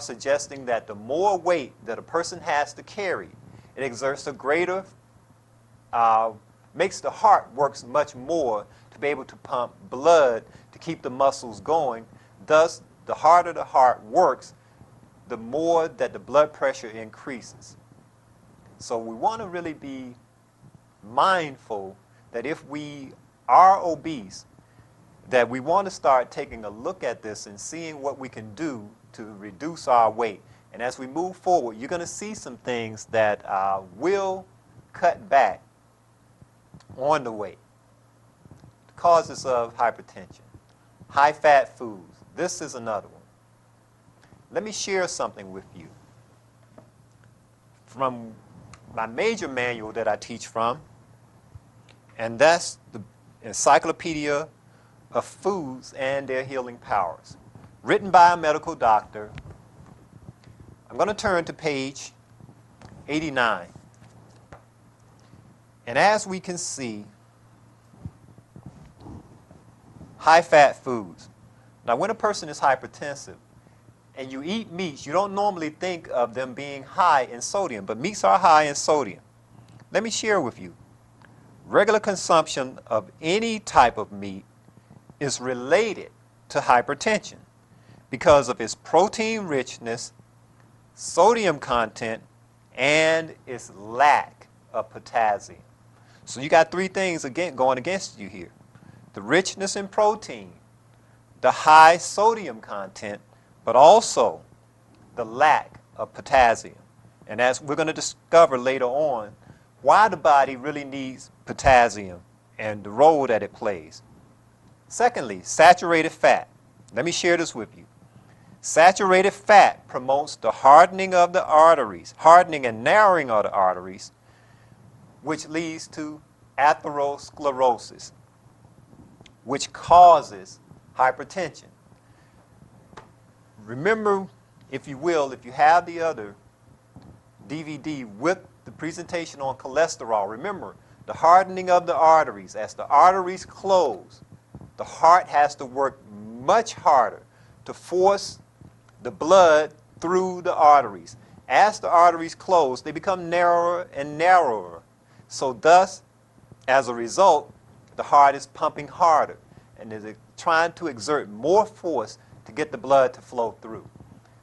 suggesting that the more weight that a person has to carry, it exerts a greater, makes the heart works much more to be able to pump blood to keep the muscles going. Thus, the harder the heart works, the more that the blood pressure increases. So we want to really be mindful that if we are obese, that we want to start taking a look at this and seeing what we can do to reduce our weight. And as we move forward, you're going to see some things that will cut back on the weight. The causes of hypertension. High-fat foods. This is another one. Let me share something with you. From my major manual that I teach from, and that's the Encyclopedia of Foods and Their Healing Powers, written by a medical doctor. I'm going to turn to page 89. And as we can see, high-fat foods. Now, when a person is hypertensive and you eat meats, you don't normally think of them being high in sodium, but meats are high in sodium. Let me share with you. Regular consumption of any type of meat is related to hypertension because of its protein richness, sodium content, and its lack of potassium. So you got three things again going against you here. The richness in protein, the high sodium content, but also the lack of potassium. And as we're going to discover later on, why the body really needs potassium and the role that it plays. Secondly, saturated fat. Let me share this with you. Saturated fat promotes the hardening of the arteries, hardening and narrowing of the arteries, which leads to atherosclerosis, which causes hypertension. Remember, if you will, if you have the other DVD with the presentation on cholesterol, remember the hardening of the arteries. As the arteries close, the heart has to work much harder to force the blood through the arteries. As the arteries close, they become narrower and narrower. So thus, as a result, the heart is pumping harder and is trying to exert more force to get the blood to flow through.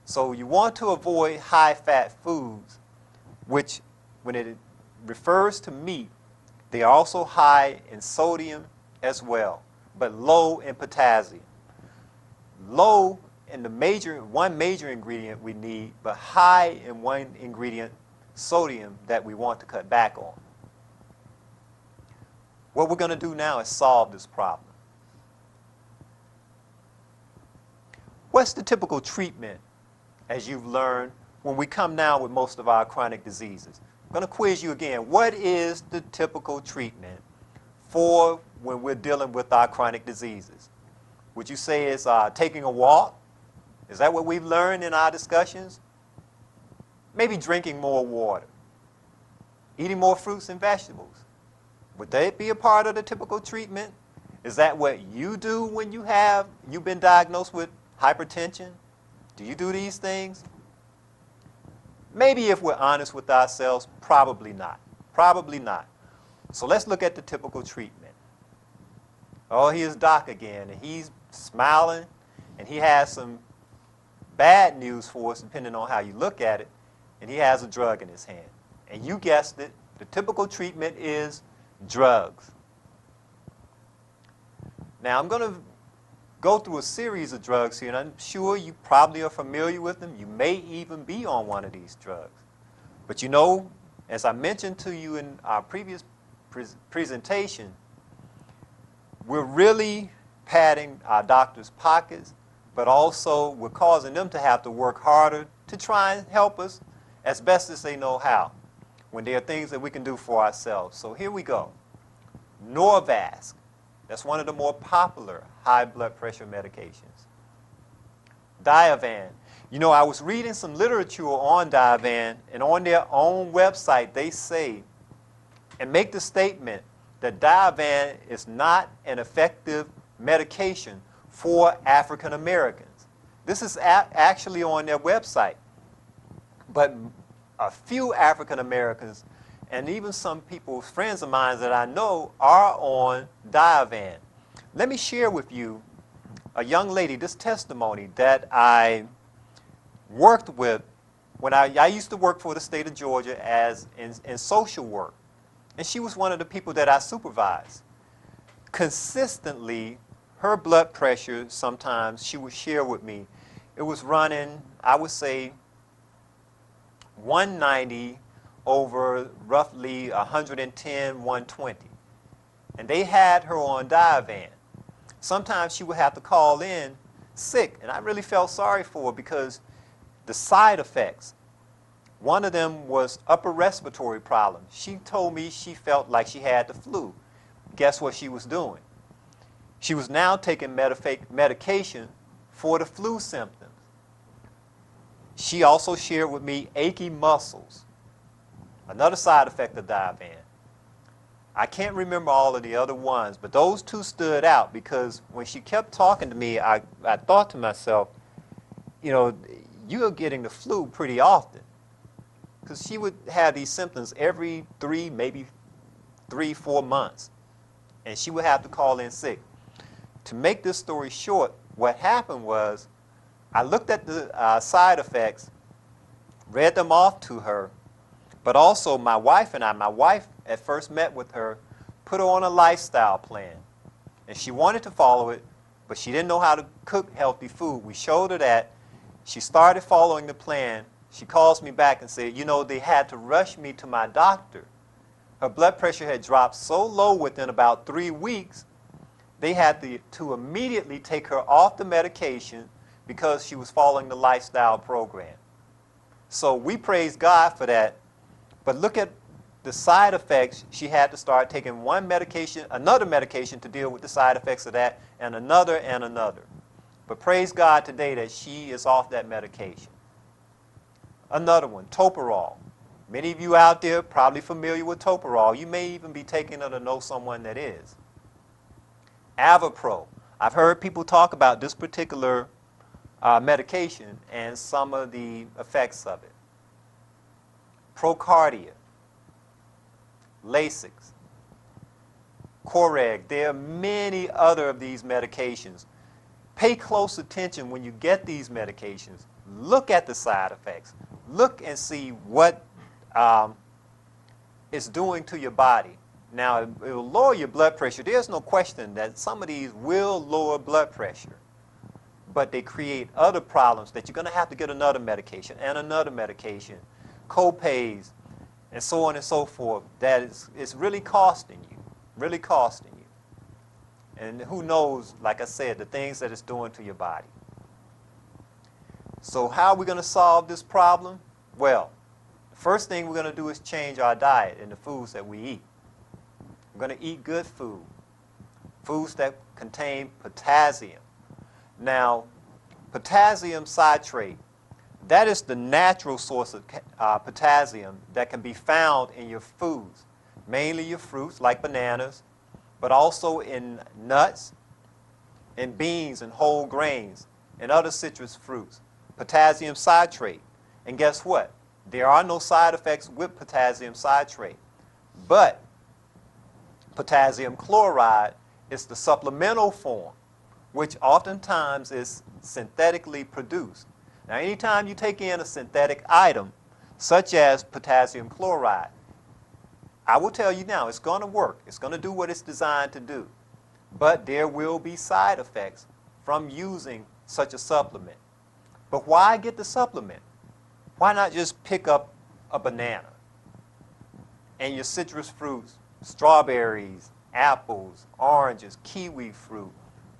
So you want to avoid high-fat foods, which, when it refers to meat, they are also high in sodium as well, but low in potassium. Low in one major ingredient we need, but high in one ingredient, sodium, that we want to cut back on. What we're going to do now is solve this problem. What's the typical treatment, as you've learned, when we come down with most of our chronic diseases? I'm going to quiz you again. What is the typical treatment for when we're dealing with our chronic diseases? Would you say it's taking a walk? Is that what we've learned in our discussions? Maybe drinking more water, eating more fruits and vegetables. Would that be a part of the typical treatment? Is that what you do when you've been diagnosed with hypertension? Do you do these things? Maybe if we're honest with ourselves, probably not. Probably not. So let's look at the typical treatment. Oh, here's Doc again, and he's smiling, and he has some bad news for us, depending on how you look at it, and he has a drug in his hand. And you guessed it, the typical treatment is drugs. Now, I'm going to go through a series of drugs here, and I'm sure you probably are familiar with them. You may even be on one of these drugs. But you know, as I mentioned to you in our previous presentation, we're really padding our doctors' pockets, but also we're causing them to have to work harder to try and help us as best as they know how, when there are things that we can do for ourselves. So here we go. Norvasc. That's one of the more popular high blood pressure medications. Diavan. You know, I was reading some literature on Diavan, and on their own website they say and make the statement that Diavan is not an effective medication for African Americans. This is actually on their website. But a few African Americans and even some people, friends of mine that I know, are on Diovan. Let me share with you a young lady, this testimony that I worked with when I used to work for the state of Georgia as in social work. And she was one of the people that I supervised. Consistently, her blood pressure, sometimes she would share with me, it was running, I would say, 190 over roughly 110, 120. And they had her on Diovan. Sometimes she would have to call in sick, and I really felt sorry for her because the side effects, one of them was upper respiratory problems. She told me she felt like she had the flu. Guess what she was doing? She was now taking medication for the flu symptoms. She also shared with me achy muscles, another side effect of Diovan. I can't remember all of the other ones, but those two stood out because when she kept talking to me, I thought to myself, you know, you're getting the flu pretty often. Because she would have these symptoms every 3, maybe 3, 4 months. And she would have to call in sick. To make this story short, what happened was I looked at the side effects, read them off to her, but also my wife at first met with her, put her on a lifestyle plan. And she wanted to follow it, but she didn't know how to cook healthy food. We showed her that. She started following the plan. She calls me back and said, you know, they had to rush me to my doctor. Her blood pressure had dropped so low within about 3 weeks, they had to immediately take her off the medication because she was following the lifestyle program. So we praise God for that. But look at the side effects. She had to start taking one medication, another medication to deal with the side effects of that, and another and another. But praise God today that she is off that medication. Another one, Topiral. Many of you out there probably familiar with Topiral. You may even be taking it or know someone that is. Avapro. I've heard people talk about this particular medication and some of the effects of it. Procardia, Lasix, Coreg. There are many other of these medications. Pay close attention when you get these medications. Look at the side effects. Look and see what it's doing to your body. Now, it will lower your blood pressure. There's no question that some of these will lower blood pressure. But they create other problems that you're going to have to get another medication and another medication, co-pays, and so on and so forth. That is really costing you, really costing you. And who knows, like I said, the things that it's doing to your body. So how are we going to solve this problem? Well, the first thing we're going to do is change our diet and the foods that we eat. We're going to eat good food, foods that contain potassium. Now, potassium citrate, that is the natural source of potassium that can be found in your foods, mainly your fruits like bananas, but also in nuts, in beans and whole grains, and other citrus fruits. Potassium citrate. And guess what? There are no side effects with potassium citrate. But potassium chloride is the supplemental form, which oftentimes is synthetically produced. Now, anytime you take in a synthetic item, such as potassium chloride, I will tell you now, it's going to work. It's going to do what it's designed to do. But there will be side effects from using such a supplement. But why get the supplement? Why not just pick up a banana and your citrus fruits, strawberries, apples, oranges, kiwi fruit,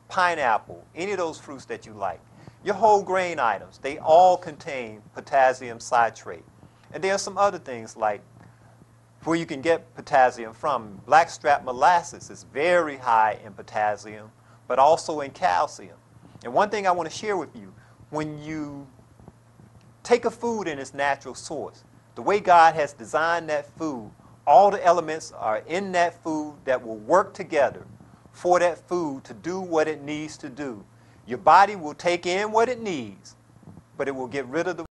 pineapple, any of those fruits that you like. Your whole grain items, they all contain potassium citrate. And there are some other things like where you can get potassium from. Blackstrap molasses is very high in potassium, but also in calcium. And one thing I want to share with you, when you take a food in its natural source, the way God has designed that food, all the elements are in that food that will work together for that food to do what it needs to do. Your body will take in what it needs, but it will get rid of the